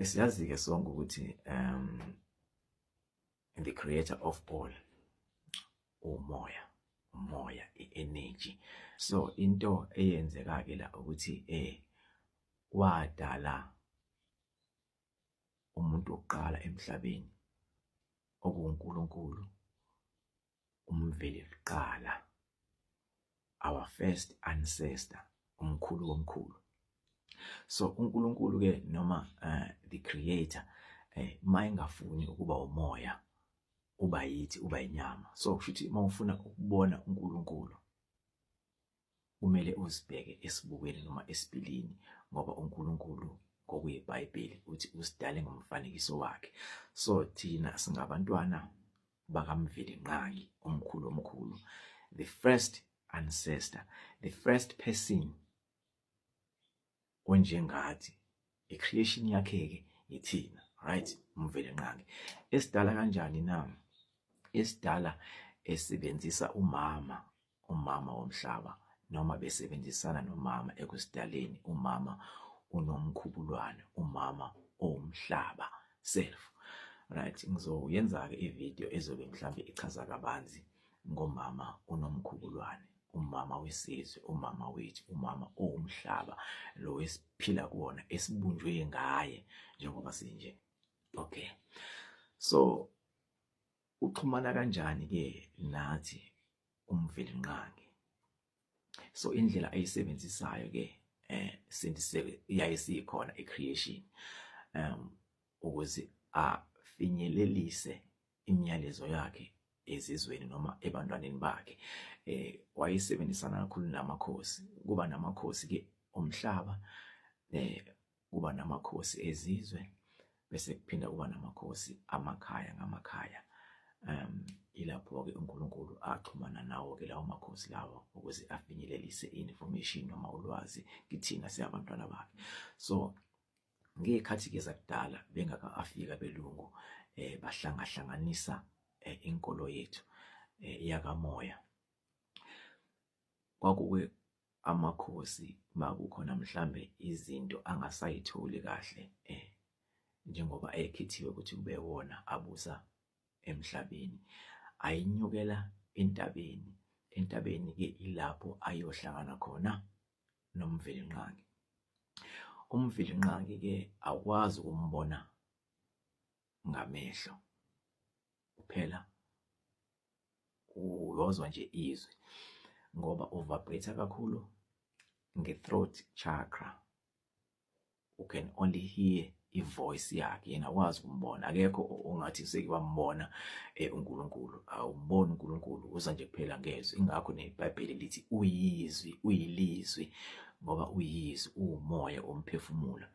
Siyazi ke sonke ukuthi the creator of all umoya i-energy. So into eyenzeka ke la ukuthi wadala umuntu oqala emhlabeni okuNkulunkulu, umveli kuqala, our first ancestor, umkhulu womkhulu. So uNkulunkulu ke noma the creator mayengafuni ukuba umoya uba yithi uba inyama. So kushuthi mawufuna ukubona uNkulunkulu kumele uzibheke esibukweni noma esipilini, ngoba uNkulunkulu ngokuyiBhayibheli uthi usidale ngomfanekiso wakhe. So thina singabantwana bakamveli nqangi, umkhulu omkhulu, the first ancestor, the first person onjengathi, i-creation yakhe ke ithina, right? Umveli nqangi. Esidala kanjani na? Esidala esebenzisa umama womhlaba, noma besebenzisana nomama ekusidaleni. Umama unomkhubulwane, umama owumhlaba self, right? Ngizoyenza ke ivideo ezobe mhlambe ichaza kabanzi ngomama unomkhubulwane, umama wesizwe, umama wethu, umama owumhlaba, lo esiphila kuwona, esibunjwe ngaye njengoba sinje. Okay, so uxhumana kanjani ke nathi umveli nqangi? So indlela ayisebenzisayo ke yayisikhona i-creation ukuze afinyelelise imiyalezo yakhe ezizweni noma ebantwaneni bakhe. Wayesebenzisana kakhulu namakhosi. Kuba namakhosi ke omhlaba, kuba namakhosi ezizwe, bese kuphinda kuba namakhosi amakhaya ngamakhaya. Ilapho ke uNkulunkulu axhumana nawo ke lawo makhosi lawo ukuze afinyelelise information noma ulwazi kithina siyabantwana bakhe. So ngekhathi ke zakudala bengaka afika belungu bahlangahlanganisa inkolo yethu yakamoya. Kwakuke amakhosi makukhona mhlambe izinto angasayitholi kahle njengoba ekhethiwe ukuthi kube wona abusa emhlabeni, ayinyukela entabeni. Entabeni ke ilapho ayohlangana khona nomveli nqangi. Umveli nqangi ke akwazi ukumbona ngamehlo kuphela, uyozwa nje izwi ngoba uvibrate kakhulu nge-throat chakra. You can only hear ivoice yakhe, yena akwazi ukumbona. Akekho ongathi sekwambona uNkulunkulu. Awumboni uNkulunkulu, uza nje kuphela ngezwi. Ingakho neBhayibheli lithi uyizwi, uyilizwi, ngoba uyizwi, umoya omphefumulo.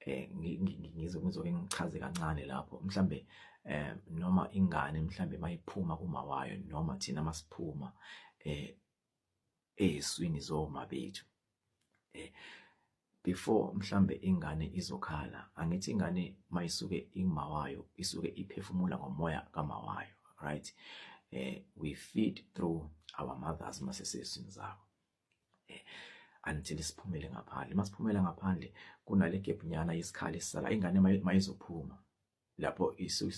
Ngizoke ngichaze kancane lapho. Mhlambe noma ingane mhlambe mayiphuma kuma wayo, noma thina masiphuma eziswini zoma bethu, before mhlambe ingane izokhala, angithi ingane mayisuke imawayo isuke iphefumula ngomoya kamawayo, right? We feed through our mothers masesesini zabo until siphumele ngaphandle. Masiphumela ngaphandle kunale gap nyana yesikhala esisala. Ingane mayizophuma lapho isuke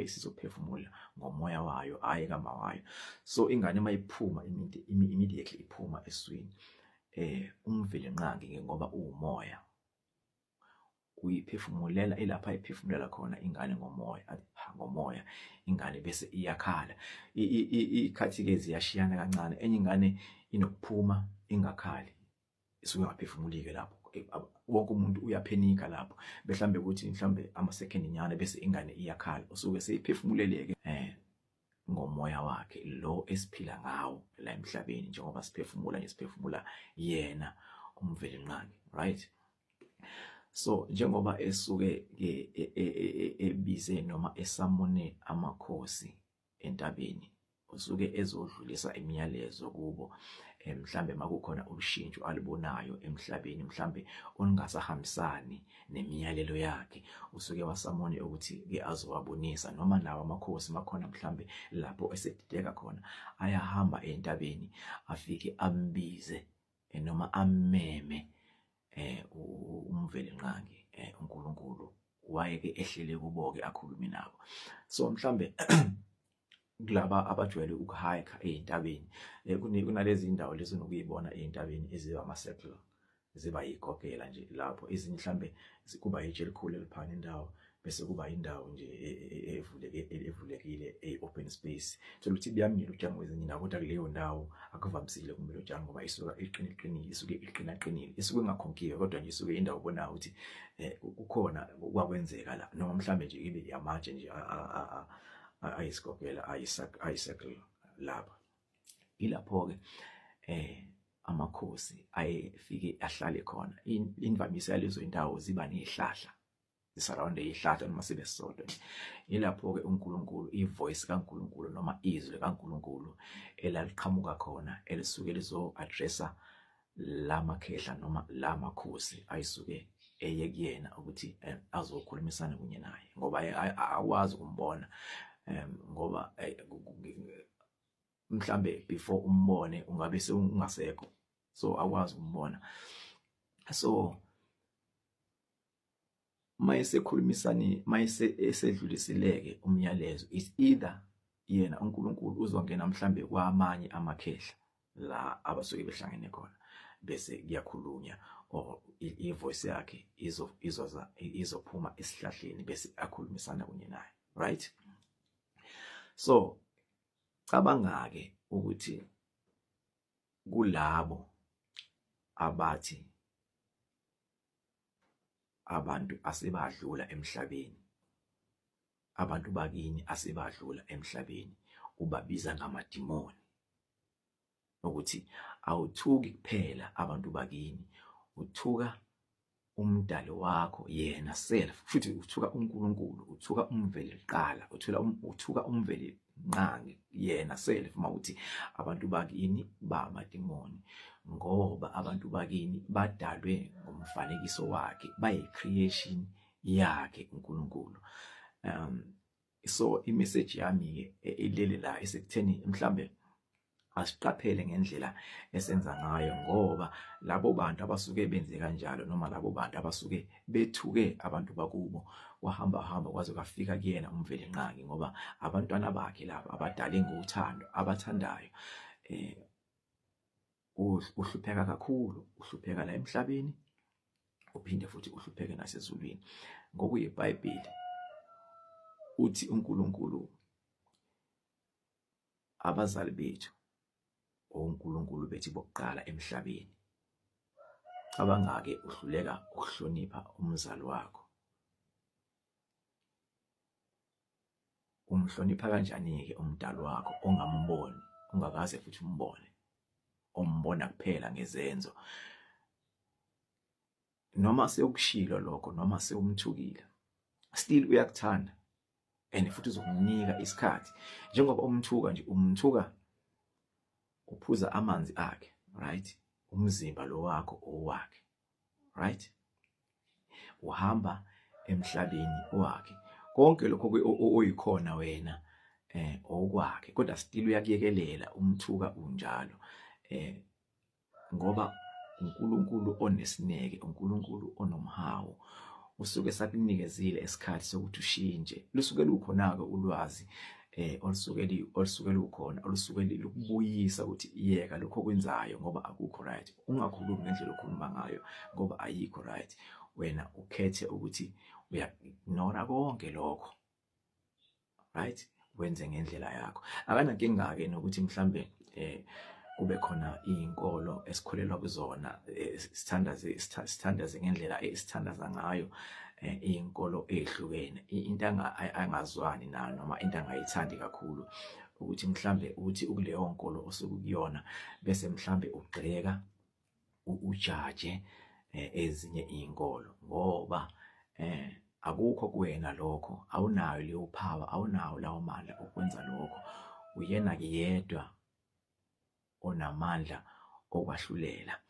isizophefumula ngomoya wayo, hayi kamawayo. So ingane mayiphuma immediately iphuma eswini. Umveli nqangi ke ngoba umoya uyiphefumulela, ilapha iphefumulela khona ingane ngomoya, ingane bese iyakhala. Ikhathi ke ziyashiyana kancane. Enye ingane inokuphuma ingakhali, isuke ngaphefumulike lapho. Wonke umuntu uyaphenika lapho, mhlambe ukuthi mhlambe ama-second nyana bese ingane iyakhala, usuke seyiphefumuleleke ngomoya wakhe lo esiphila ngawo la emhlabeni, njengoba siphefumula nje siphefumula yena umveli nqangi, right? So njengoba esuke ebize noma esamone amakhosi entabeni, usuke ezodlulisa imiyalezo kubo. Mhlambe makukhona ushintsho alibonayo emhlabeni, mhlambe ongasahambisani nemiyalelo yakhe, usuke wasamone ukuthi ke azowabonisa. Noma nawo amakhosi makhona mhlambe lapho esedideka khona, ayahamba entabeni afike ambize noma ammeme umveli nqangi uNkulunkulu wayeke ehlele kubo-ke akhulume nabo. So mhlambe kulaba abajwayele ukuhike ey'ntabeni kunalezi indawo lezi nokuyibona ey'ntabeni eziba ama-circle ziba yigogela nje lapho ezinye mhlambe kuba itshe elikhulu eliphana indawo bese kuba indawo nje evulekile open space. Thola ukuthi buyamila utshani kwezinye indawo kodwa kuleyo ndawo akuvamisile kumele utshani ngoba isuka iqinile isuke iqinile isuke ingakhonkiwe kodwa nje isuke indawo obonayo ukuthi kukhona kwakwenzeka la noma mhlambe nje ibe yamatshe nje ayisigogela ayisircle lapha. Ilapho-ke amakhosi ayefike ahlale khona. Imvamisa yalezo indawo ziba nezihlahla zisurround izihlahla noma sibe sisodwa. Ilapho-ke uNkulunkulu ivoice kaNkulunkulu noma izwi likaNkulunkulu elaliqhamuka khona elisuke lizo-addressa lamakhehla noma lamakhosi ayisuke eye kuyena ukuthi azokhulumisana kunye naye ngoba akwazi ukumbona ngoba mhlambe before umbone ungabe ungasekho, so akwazi ukumbona. So mayese esedlulisileke umyalezo is either yena uNkulunkulu uzongena mhlambe kwamanye amakhehla la abasuke behlangene khona bese kuyakhulunywa or ivoice yakhe izophuma esihlahleni bese akhulumisana kunye naye, right? So cabanga-ke ukuthi kulabo abathi abantu asebadlula emhlabeni, abantu bakini asebadlula emhlabeni, ubabiza ngamadimoni, ukuthi awuthuki kuphela abantu bakini, uthuka umdali wakho yena self, futhi uthuka uNkulunkulu, uthuka umveli qala, uthuka umveli nqangi yena self mawuthi abantu bakini bamadimoni ngoba abantu bakini badalwe ngomfanekiso wakhe, bayi-creation yakhe uNkulunkulu. So imessage yami ilele la esekutheni mhlambe asiqaphele ngendlela esenza ngayo ngoba labo bantu abasuke benze kanjalo noma labo bantu abasuke bethuke abantu bakubo wahamba kwaze kwafika kuyena umveli nqangi ngoba abantwana bakhe laba abadale ngothando abathandayo uhlupheka kakhulu, uhlupheka la emhlabeni uphinde futhi uhlupheke nasezulwini. NgokuyiBhayibheli uthi uNkulunkulu abazali bethu uNkulunkulu bethi bokuqala emhlabeni. Cabanga-ke uhluleka ukuhlonipha umzali wakho. Umhlonipha kanjani-ke umdali wakho ongamboni, ungakaze futhi umbone, ombona kuphela ngezenzo? Noma sewukushilo lokho noma sewumthukile, still uyakuthanda and futhi uzokunika isikhathi. Njengoba umthuka nje, umthuka uphuza amanzi akhe, right? Umzimba lo wakho owakhe, right? Uhamba emhlabeni wakhe, konke lokho oyikhona wena okwakhe, kodwa still uyakuyekelela umthuka unjalo ngoba uNkulunkulu onesineke, uNkulunkulu onomhawu usuke sakunikezile isikhathi sokuthi ushintshe. Lusuke lukhona-ke ulwazi olusuke lukhona olusuke lukubuyisa ukuthi yeka lokho okwenzayo ngoba akukho right. Ungakhulumi ngendlela okhuluma ngayo ngoba ayikho right. Wena ukhethe ukuthi uya-ignore konke lokho, right? Wenze ngendlela yakho. Akanankinga-ke nokuthi mhlambe kube khona izinkolo esikholelwa kuzona sithandaze ngendlela esithandaza ngayo izinkolo ezihlukene. Into angazwani nayo noma into angayithandi kakhulu ukuthi mhlambe uthi ukuleyo nkolo osuke kuyona bese mhlambe ugxeka ujaje ezinye izinkolo ngoba akukho kuwena lokho, awunayo leyo power, awunawo lawo mandla okwenza lokho. Uyena-ke yedwa onamandla okwahlulela.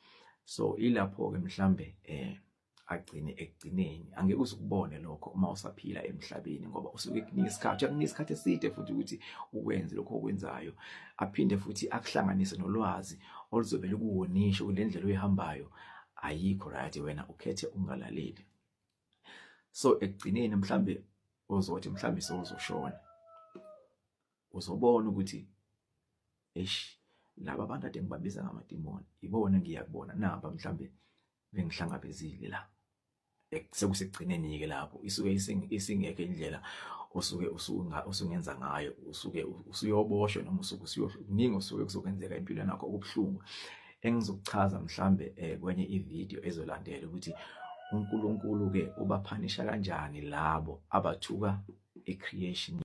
So ilapho-ke mhlambe agcine ekugcineni angeke uzukubone lokho uma usaphila emhlabeni ngoba usuke kunika isikhathi, uyakunika isikhathi eside futhi ukuthi ukwenze lokho okwenzayo, aphinde futhi akuhlanganise nolwazi oluzobe lukuwonisha kule ndlela oyihambayo ayikho right, wena ukhethe ungalaleli. So ekugcineni mhlambe uzothi mhlambe sewuzoshona uzobona ukuthi laba abantu ade ngibabiza ngamadimoni ibona ngiyakubona naba mhlambe bengihlangabezile la. Sekusekugcineni ke lapho isuke isingekho indlela osuke usungenza ngayo, usuke usuyoboshwa noma usuke kuningi osuke kuzokwenzeka empilweni yakho okubuhlungu engizokuchaza mhlambe kwenye ivideo ezolandela ukuthi uNkulunkulu ke ubaphanisha kanjani labo abathuka ecreation.